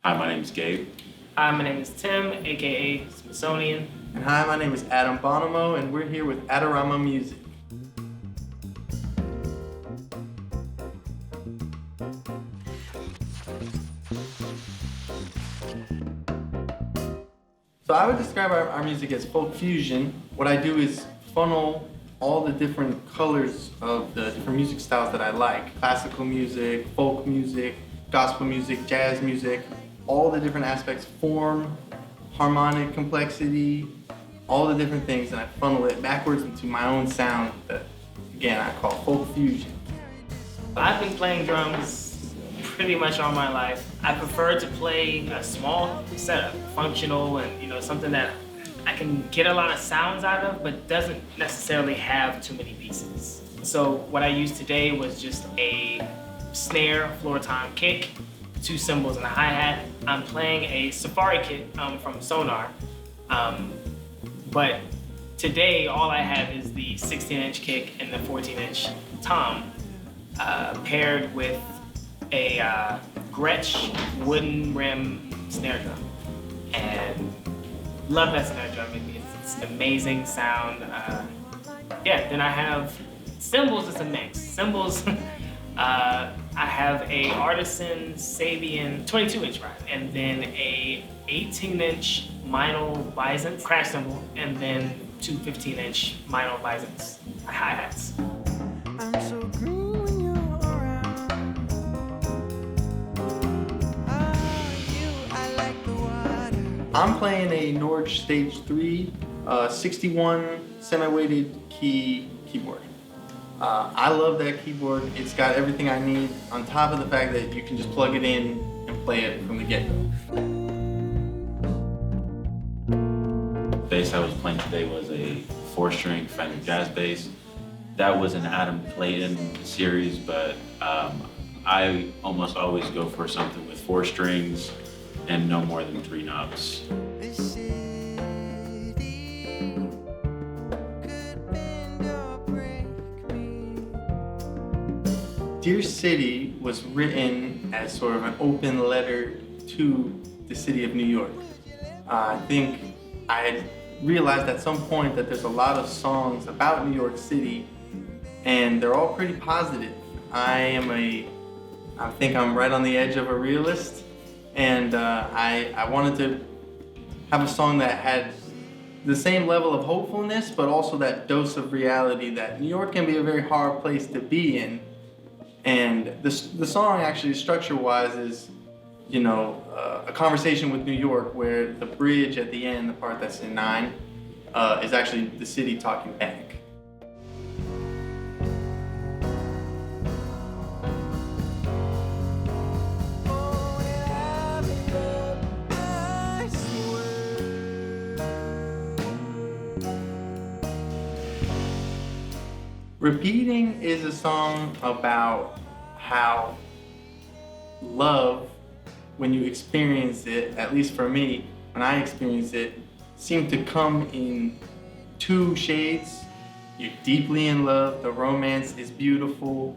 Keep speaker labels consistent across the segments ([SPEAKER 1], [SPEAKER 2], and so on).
[SPEAKER 1] Hi, my name is Gabe.
[SPEAKER 2] Hi, my name is Tim, aka Smithsonian.
[SPEAKER 3] And hi, my name is Adam Bonomo, and we're here with Adorama Music. So I would describe our music as folk fusion. What I do is funnel all the different colors of the different music styles that I like. Classical music, folk music, gospel music, jazz music, all the different aspects, form, harmonic complexity, all the different things, and I funnel it backwards into my own sound that, again, I call folk fusion.
[SPEAKER 2] I've been playing drums pretty much all my life. I prefer to play a small setup, functional, and something that I can get a lot of sounds out of, but doesn't necessarily have too many pieces. So what I used today was just a snare, floor tom kick, 2 cymbals and a hi-hat. I'm playing a Safari kit from Sonar, but today all I have is the 16-inch kick and the 14-inch tom, paired with a Gretsch wooden rim snare drum, and love that snare drum. It's an amazing sound. Then I have cymbals. It's a mix. Cymbals. I have a Artisan Sabian 22-inch ride, and then a 18-inch Meinl Bisons crash cymbal, and then 2 15-inch Meinl Bisons hi-hats.
[SPEAKER 4] I'm so green when you're around. I like the water.
[SPEAKER 3] I'm playing a Norge Stage 3 61 semi-weighted keyboard. I love that keyboard. It's got everything I need, on top of the fact that you can just plug it in and play it from the get-go.
[SPEAKER 1] The bass I was playing today was a 4-string Fender Jazz bass. That was an Adam Clayton series, but I almost always go for something with 4 strings and no more than 3 knobs.
[SPEAKER 4] This city could bend or break me.
[SPEAKER 3] Dear City was written as sort of an open letter to the city of New York. I think I had realized at some point that there's a lot of songs about New York City, and they're all pretty positive. I think I'm right on the edge of a realist, and I wanted to have a song that had the same level of hopefulness, but also that dose of reality that New York can be a very hard place to be in. And the song actually, structure-wise, is a conversation with New York, where the bridge at the end, the part that's in 9, is actually the city talking back. Repeating is a song about how love, when you experience it, at least for me, when I experience it, seemed to come in 2 shades. You're deeply in love, the romance is beautiful,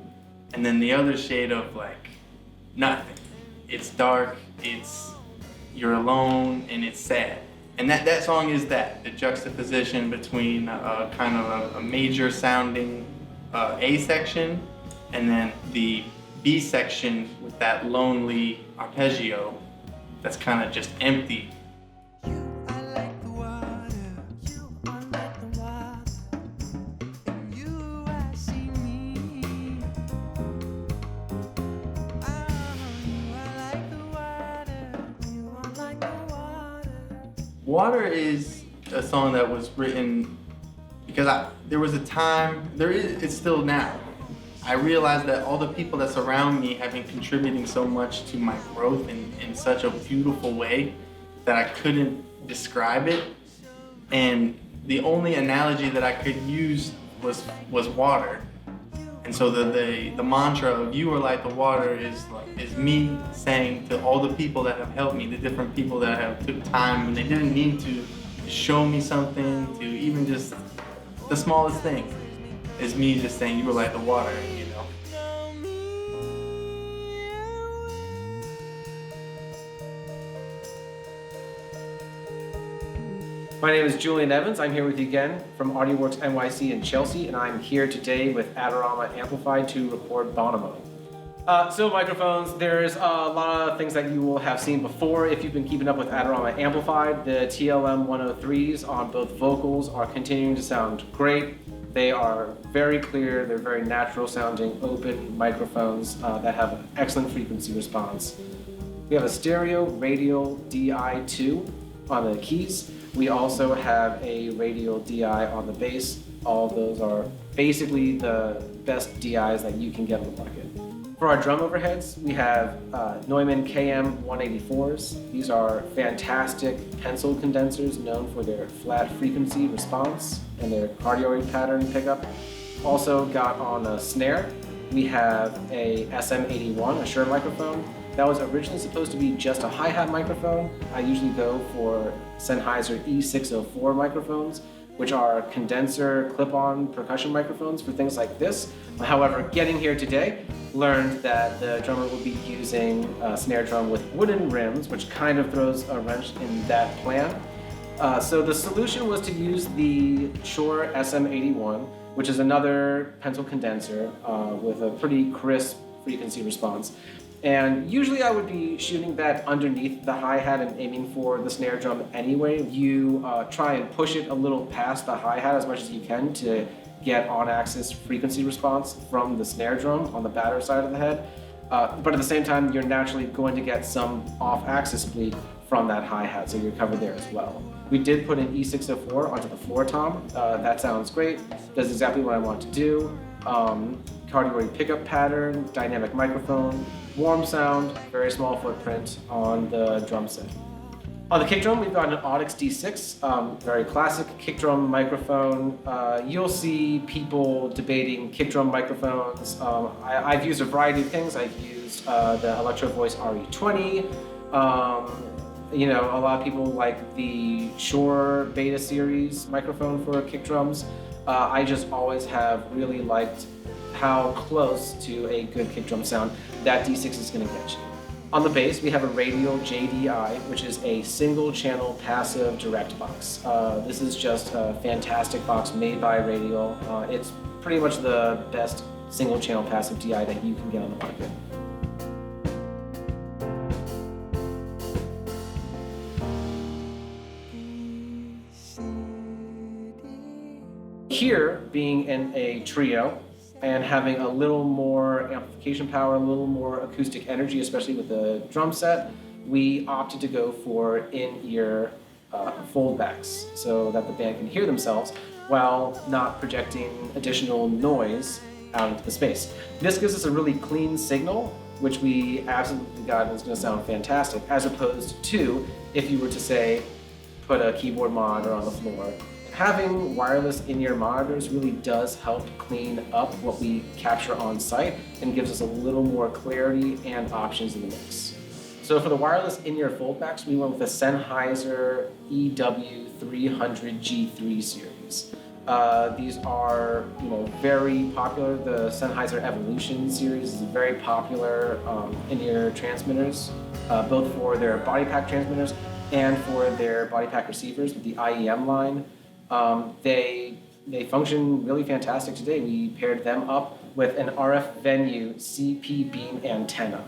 [SPEAKER 3] and then the other shade of nothing. It's dark, you're alone, and it's sad. And that song is that, the juxtaposition between kind of a major sounding A section, and then the B section with that lonely arpeggio that's kind of just empty.
[SPEAKER 4] You are like the water. You are like the water. In you I see me. You are like the water. You are like the water.
[SPEAKER 3] Water is a song that was written because there was a time, it's still now. I realized that all the people that surround me have been contributing so much to my growth in such a beautiful way that I couldn't describe it. And the only analogy that I could use was water. And so the mantra of "you are like the water" is me saying to all the people that have helped me, the different people that have took time when they didn't need to show me something, to even just the smallest thing, is me just saying you are like the water,
[SPEAKER 4] Know me. 'Cause
[SPEAKER 5] My name is Julian Evans. I'm here with you again from Audioworks NYC in Chelsea, and I'm here today with Adorama Amplified to record Bonomo. So microphones, there's a lot of things that you will have seen before if you've been keeping up with Adorama Amplified. The TLM 103s on both vocals are continuing to sound great. They are very clear, they're very natural sounding, open microphones that have an excellent frequency response. We have a stereo radial DI2 on the keys. We also have a radial DI on the bass. All of those are basically the best DIs that you can get on the market. For our drum overheads, we have Neumann KM 184s. These are fantastic pencil condensers known for their flat frequency response and their cardioid pattern pickup. Also got on a snare, we have a SM81, a Shure microphone. That was originally supposed to be just a hi-hat microphone. I usually go for Sennheiser E604 microphones, which are condenser clip-on percussion microphones for things like this. However, getting here today, learned that the drummer will be using a snare drum with wooden rims, which kind of throws a wrench in that plan. So the solution was to use the Shure SM81, which is another pencil condenser with a pretty crisp frequency response. And usually I would be shooting that underneath the hi-hat and aiming for the snare drum anyway. You try and push it a little past the hi-hat as much as you can to get on-axis frequency response from the snare drum on the batter side of the head. But at the same time, you're naturally going to get some off-axis bleed from that hi-hat, so you're covered there as well. We did put an E604 onto the floor tom. That sounds great, does exactly what I want to do. Cardioid pickup pattern, dynamic microphone, warm sound, very small footprint on the drum set. On the kick drum, we've got an Audix D6, very classic kick drum microphone. You'll see people debating kick drum microphones. I've used a variety of things. I've used the Electro Voice RE20. You know, a lot of people like the Shure Beta Series microphone for kick drums. I just always have really liked how close to a good kick drum sound that D6 is going to get you. On the bass, we have a radial JDI, which is a single channel passive direct box. This is just a fantastic box made by Radial. It's pretty much the best single channel passive DI that you can get on the market. Here, being in a trio, and having a little more amplification power, a little more acoustic energy, especially with the drum set, we opted to go for in-ear foldbacks so that the band can hear themselves while not projecting additional noise out into the space. This gives us a really clean signal, which we absolutely got is going to sound fantastic, as opposed to if you were to say, put a keyboard monitor on the floor. Having wireless in-ear monitors really does help clean up what we capture on site and gives us a little more clarity and options in the mix. So for the wireless in-ear foldbacks, we went with the Sennheiser EW300G3 series. These are, very popular. The Sennheiser Evolution series is very popular in-ear transmitters, both for their body pack transmitters and for their body pack receivers with the IEM line. They function really fantastic today. We paired them up with an RF Venue CP beam antenna.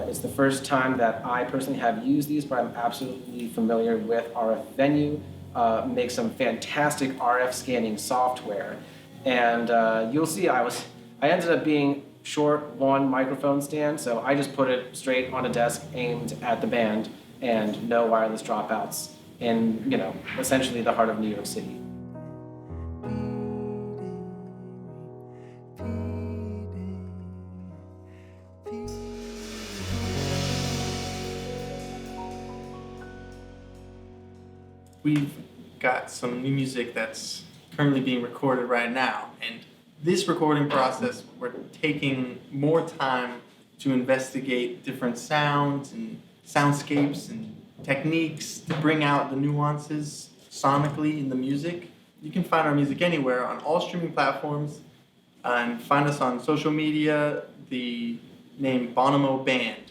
[SPEAKER 5] It's the first time that I personally have used these, but I'm absolutely familiar with RF Venue. Makes some fantastic RF scanning software. And you'll see I ended up being short one microphone stand, so I just put it straight on a desk aimed at the band and no wireless dropouts in, essentially the heart of New York City.
[SPEAKER 3] We've got some new music that's currently being recorded right now, and this recording process, we're taking more time to investigate different sounds and soundscapes and techniques to bring out the nuances sonically in the music. You can find our music anywhere on all streaming platforms, and find us on social media, the name Bonomo Band.